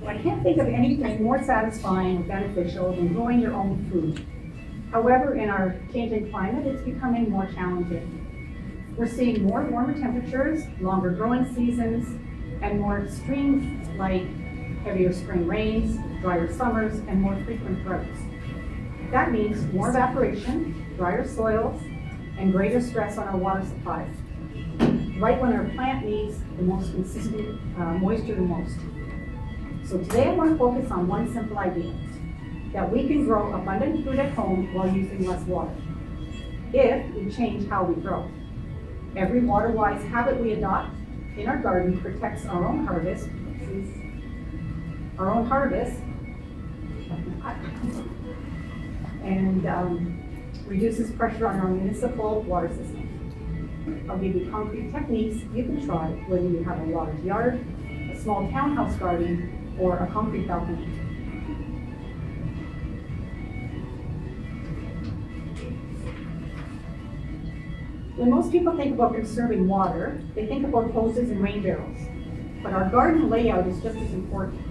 I can't think of anything more satisfying or beneficial than growing your own food. However, in our changing climate, it's becoming more challenging. We're seeing more warmer temperatures, longer growing seasons, and more extremes like heavier spring rains, drier summers, and more frequent droughts. That means more evaporation, drier soils, and greater stress on our water supplies, right when our plant needs the most consistent moisture the most. So today I want to focus on one simple idea, that we can grow abundant food at home while using less water, if we change how we grow. Every water-wise habit we adopt in our garden protects our own harvest, and reduces pressure on our municipal water system. I'll give you concrete techniques you can try whether you have a large yard, a small townhouse garden, or a concrete balcony. When most people think about conserving water, they think about hoses and rain barrels. But our garden layout is just as important.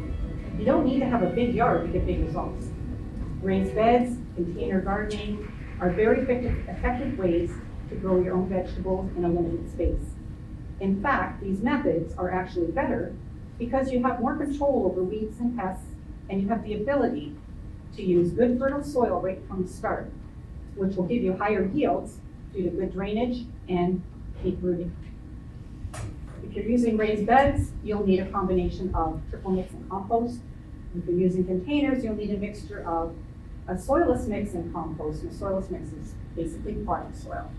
You don't need to have a big yard to get big results. Raised beds, container gardening are very effective ways to grow your own vegetables in a limited space. In fact, these methods are actually better because you have more control over weeds and pests, and you have the ability to use good fertile soil right from the start, which will give you higher yields due to good drainage and deep rooting. If you're using raised beds, you'll need a combination of triple mix and compost. If you're using containers, you'll need a mixture of a soilless mix and compost. And a soilless mix is basically potting soil.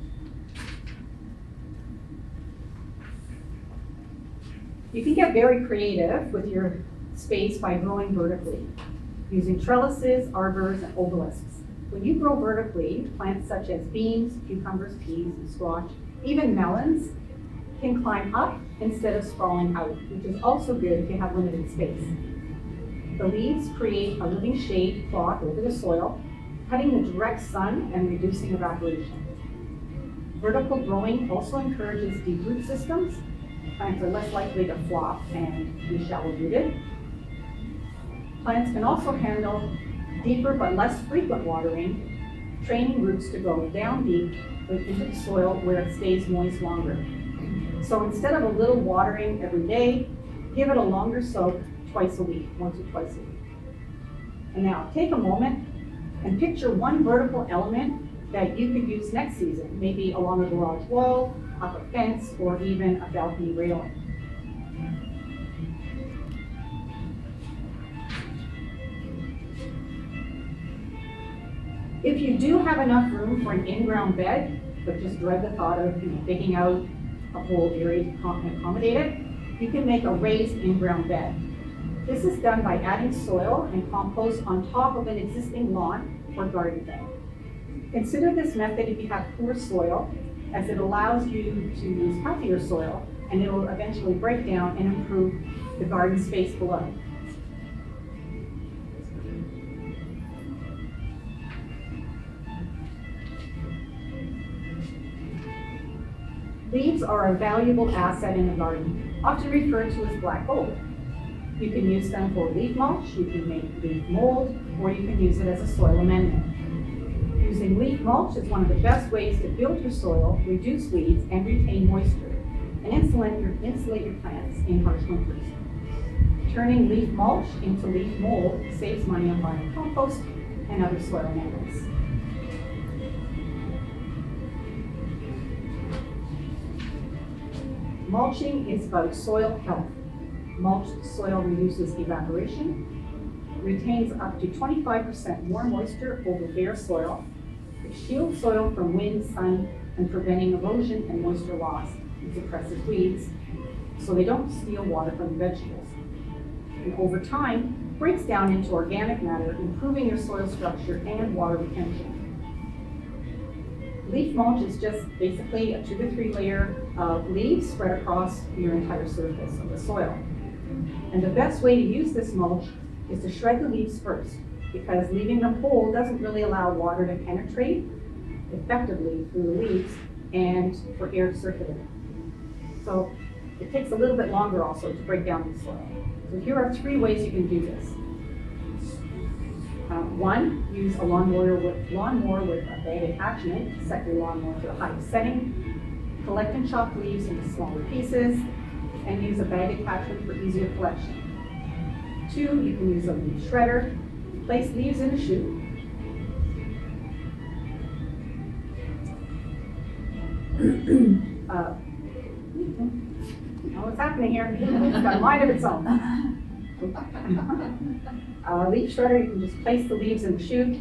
You can get very creative with your space by growing vertically, using trellises, arbors, and obelisks. When you grow vertically, plants such as beans, cucumbers, peas, and squash, even melons, can climb up instead of sprawling out, which is also good if you have limited space. The leaves create a living shade cloth over the soil, cutting the direct sun and reducing evaporation. Vertical growing also encourages deep root systems. Plants are less likely to flop and be shallow rooted. Plants can also handle deeper but less frequent watering, training roots to go down deep into the soil where it stays moist longer. So instead of a little watering every day, give it a longer soak twice a week, once or twice a week. And now take a moment and picture one vertical element that you could use next season, maybe along a garage wall, up a fence, or even a balcony railing. If you do have enough room for an in-ground bed, but just dread the thought of digging out a whole area to accommodate it, you can make a raised in-ground bed. This is done by adding soil and compost on top of an existing lawn or garden bed. Consider this method if you have poor soil, as it allows you to use healthier soil, and it will eventually break down and improve the garden space below. Leaves are a valuable asset in the garden, often referred to as black gold. You can use them for leaf mulch, you can make leaf mold, or you can use it as a soil amendment. Using leaf mulch is one of the best ways to build your soil, reduce weeds, and retain moisture, and insulate your plants in harsh winters. Turning leaf mulch into leaf mold saves money on buying compost and other soil amendments. Mulching is about soil health. Mulched soil reduces evaporation, retains up to 25% more moisture over bare soil. It shields soil from wind, sun, and preventing erosion and moisture loss. It suppresses weeds, so they don't steal water from the vegetables. And over time, breaks down into organic matter, improving your soil structure and water retention. Leaf mulch is just basically a 2 to 3 layer of leaves spread across your entire surface of the soil. And the best way to use this mulch is to shred the leaves first, because leaving them whole doesn't really allow water to penetrate effectively through the leaves and for air to circulate. So it takes a little bit longer also to break down the soil. So here are 3 ways you can do this. 1, use a lawnmower with a bag attachment. Set your lawnmower to a high setting. Collect and chop leaves into smaller pieces, and use a bag attachment for easier collection. 2, you can use a leaf shredder. Place leaves in a chute. What's happening here? It's got a mind of its own. Leaf shredder, you can just place the leaves in the chute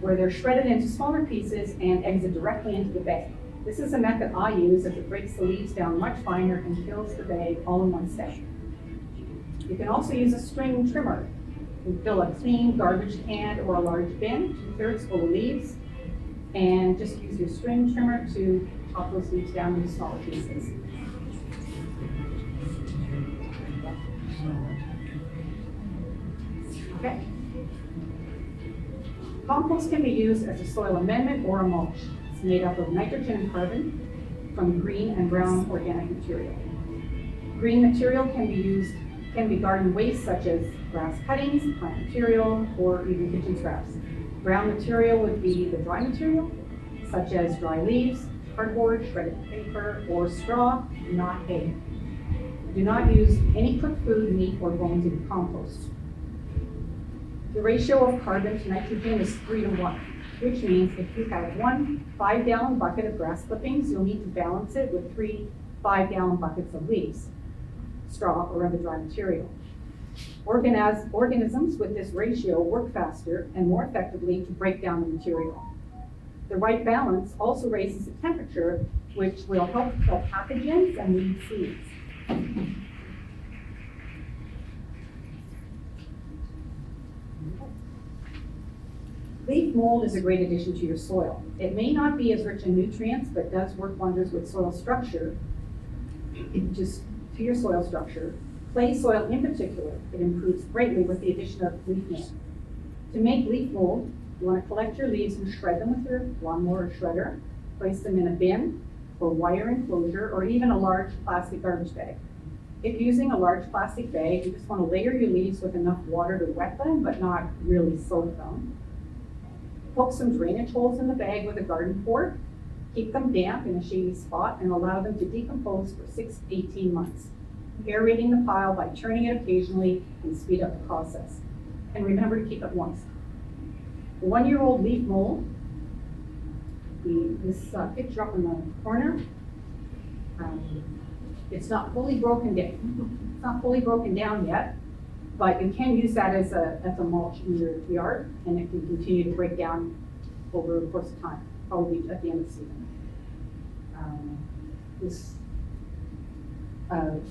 where they're shredded into smaller pieces and exit directly into the bag. This is a method I use as it breaks the leaves down much finer and fills the bag all in one step. You can also use a string trimmer. You can fill a clean garbage can or a large bin, 2/3 full of leaves, and just use your string trimmer to chop those leaves down into smaller pieces. Okay. Compost can be used as a soil amendment or a mulch. It's made up of nitrogen and carbon from green and brown organic material. Green material can be garden waste such as grass cuttings, plant material, or even kitchen scraps. Brown material would be the dry material, such as dry leaves, cardboard, shredded paper, or straw, not hay. Do not use any cooked food, meat, or bones in compost. The ratio of carbon to nitrogen is 3 to 1, which means if you have 1 5-gallon bucket of grass clippings, you'll need to balance it with 3 5-gallon buckets of leaves, straw, or other dry material. Organisms with this ratio work faster and more effectively to break down the material. The right balance also raises the temperature, which will help kill pathogens and weed seeds. Leaf mold is a great addition to your soil. It may not be as rich in nutrients, but does work wonders with soil structure, just to your soil structure. Clay soil in particular, it improves greatly with the addition of leaf mold. To make leaf mold, you want to collect your leaves and shred them with your lawnmower or shredder. Place them in a bin or wire enclosure or even a large plastic garbage bag. If using a large plastic bag, you just want to layer your leaves with enough water to wet them, but not really soak them. Poke some drainage holes in the bag with a garden fork. Keep them damp in a shady spot and allow them to decompose for 6 to 18 months. Aerating the pile by turning it occasionally can speed up the process. And remember to keep it moist. The 1-year-old leaf mold, this picture up in the corner, it's not fully broken down. It's not fully broken down yet, but you can use that as a mulch in your yard, and it can continue to break down over the course of time, probably at the end of the season. This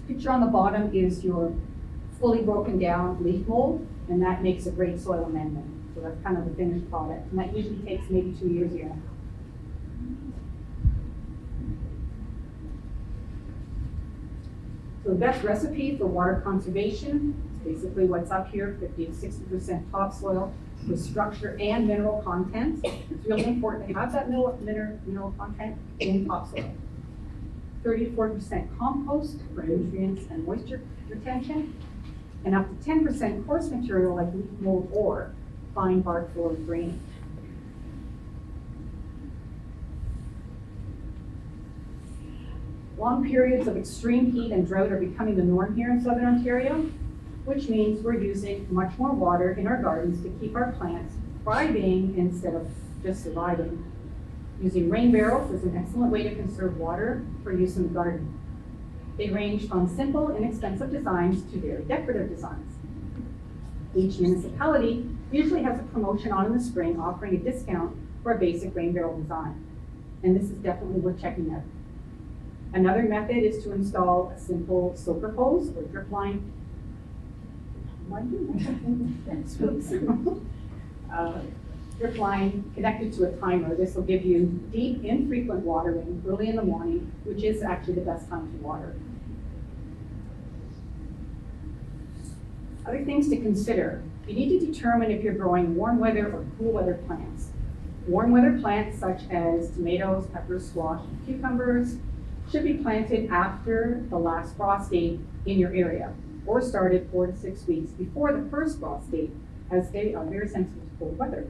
picture on the bottom is your fully broken down leaf mold, and that makes a great soil amendment. So that's kind of the finished product, and that usually takes maybe 2 years, year and a half. So the best recipe for water conservation is basically what's up here, 50 to 60% topsoil with structure and mineral content. It's really important to have that mineral content in topsoil. 30 to 40% compost for nutrients and moisture retention, and up to 10% coarse material like leaf mold or fine bark floor drainage. Long periods of extreme heat and drought are becoming the norm here in Southern Ontario, which means we're using much more water in our gardens to keep our plants thriving instead of just surviving. Using rain barrels is an excellent way to conserve water for use in the garden. They range from simple, inexpensive designs to very decorative designs. Each municipality usually has a promotion on in the spring offering a discount for a basic rain barrel design, and this is definitely worth checking out. Another method is to install a simple soaker hose or drip line. Drip line connected to a timer. This will give you deep, infrequent watering early in the morning, which is actually the best time to water. Other things to consider. You need to determine if you're growing warm weather or cool weather plants. Warm weather plants such as tomatoes, peppers, squash, and cucumbers should be planted after the last frost date in your area. or started 4 to 6 weeks before the first frost date, as they are very sensitive to cold weather.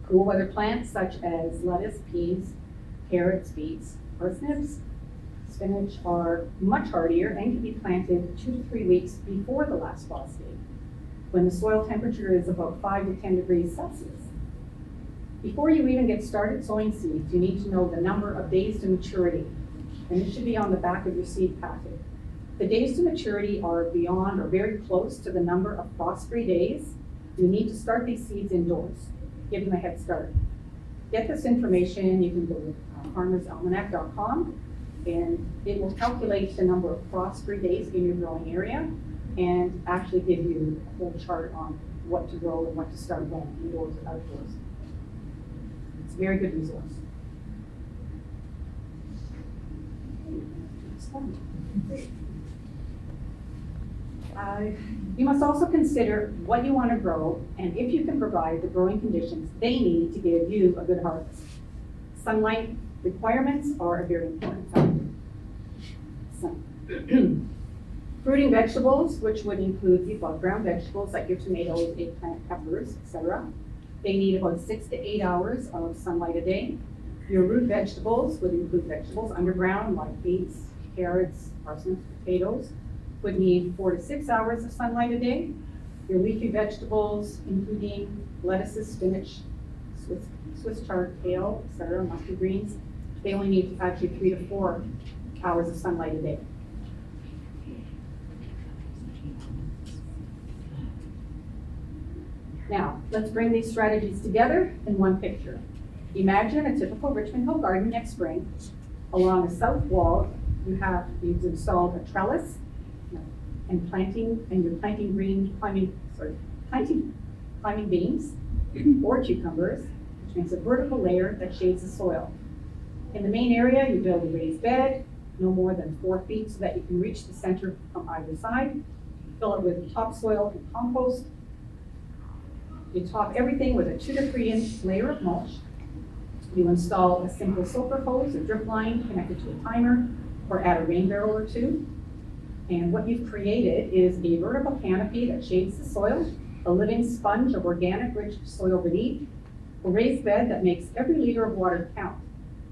Cool weather plants such as lettuce, peas, carrots, beets, parsnips, spinach are much hardier and can be planted 2 to 3 weeks before the last frost date, when the soil temperature is about 5 to 10 degrees Celsius. Before you even get started sowing seeds, you need to know the number of days to maturity, and it should be on the back of your seed packet. The days to maturity are beyond or very close to the number of frost-free days. You need to start these seeds indoors. Give them a head start. Get this information, you can go to farmersalmanac.com, and it will calculate the number of frost-free days in your growing area and actually give you a whole chart on what to grow and what to start when, indoors or outdoors. It's a very good resource. You must also consider what you want to grow and if you can provide the growing conditions they need to give you a good harvest. Sunlight requirements are a very important factor. Fruiting vegetables, which would include the above ground vegetables like your tomatoes, eggplant, peppers, etc. They need about 6 to 8 hours of sunlight a day. Your root vegetables would include vegetables underground like beets, carrots, parsnips, potatoes, would need 4 to 6 hours of sunlight a day. Your leafy vegetables, including lettuces, spinach, Swiss chard, kale, etc., mustard greens, they only need actually 3 to 4 hours of sunlight a day. Now, let's bring these strategies together in one picture. Imagine a typical Richmond Hill garden next spring. Along the south wall, you've installed a trellis and you're planting climbing beans or cucumbers, which makes a vertical layer that shades the soil. In the main area, you build a raised bed, no more than 4 feet so that you can reach the center from either side. Fill it with topsoil and compost. You top everything with a 2 to 3 inch layer of mulch. You install a simple soaker hose or drip line connected to a timer or add a rain barrel or 2. And what you've created is a vertical canopy that shades the soil, a living sponge of organic rich soil beneath, a raised bed that makes every liter of water count.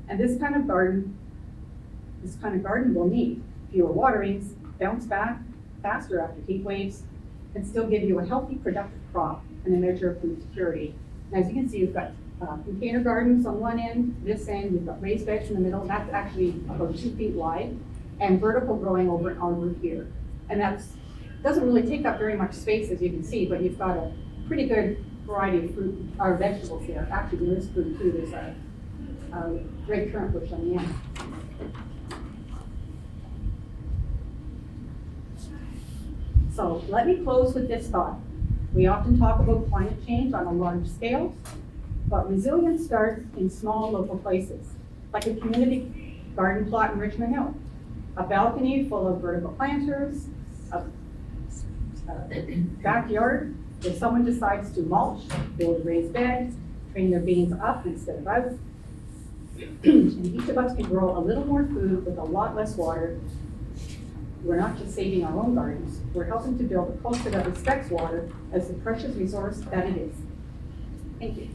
And this kind of garden will need fewer waterings, bounce back faster after heat waves, and still give you a healthy, productive crop and a measure of food security. And as you can see, you've got container gardens on one end, this end, you've got raised beds in the middle. That's actually about 2 feet wide, and vertical growing over an arbor here. And that doesn't really take up very much space, as you can see, but you've got a pretty good variety of fruit or vegetables here. Actually, there is fruit too. There's a red currant bush on the end. So let me close with this thought. We often talk about climate change on a large scale, but resilience starts in small local places, like a community garden plot in Richmond Hill, a balcony full of vertical planters, a backyard where someone decides to mulch, build a raised bed, train their beans up instead of out. And each of us can grow a little more food with a lot less water. We're not just saving our own gardens, we're helping to build a culture that respects water as the precious resource that it is. Thank you.